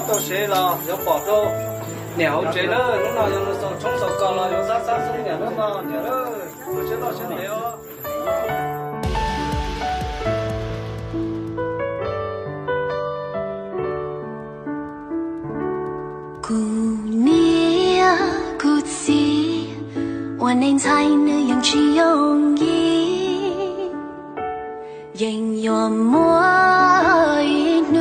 都写了，要保住了解了，那用的时候从手搞了，有30年了嘛，年了，我知道现在哦。姑娘，姑子，我能才能用去容易，人有莫一怒，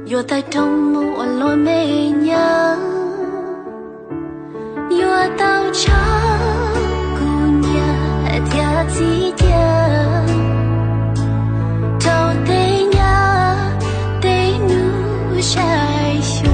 有在痛木我落美娘，有到长姑娘跳起跳，头对呀对怒晒霜。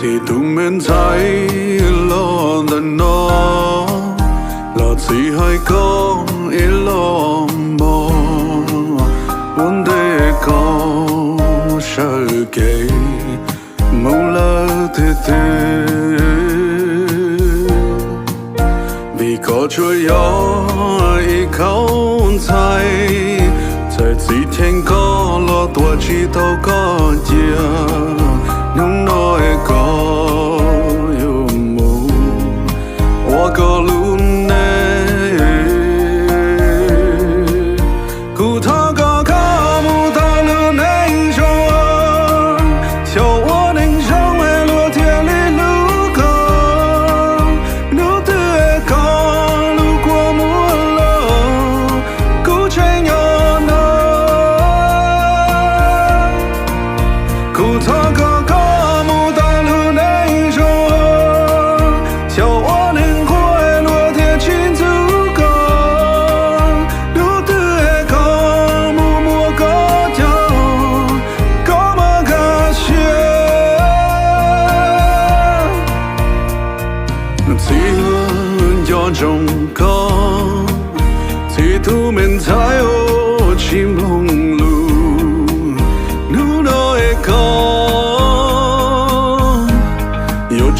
thì tung men thấy lo đần nó là chỉ hai con ít lo mò vấn đề con sợ kể mâu la thế thế vì có chuối gió ý không thấy在几天高了多几道高街能nói có yêu mù我có路呢古他个卡木他路能说小我能上来落天里路口路的高路过木了古城有那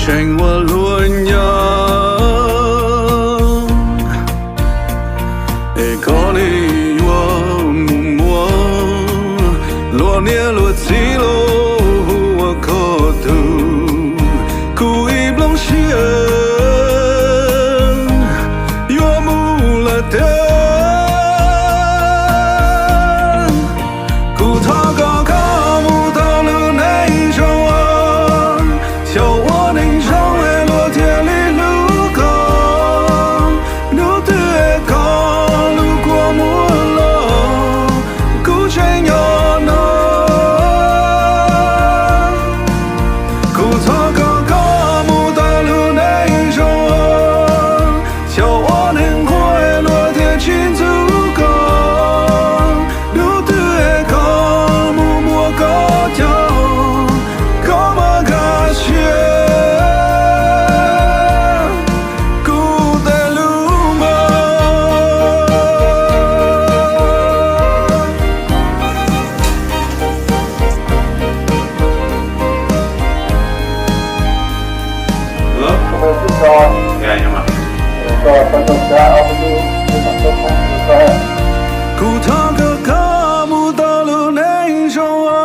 牵我轮呀，一个你我木木，落年落起落我可度，故意不写，我木了的。古塔个卡木达鲁内中啊。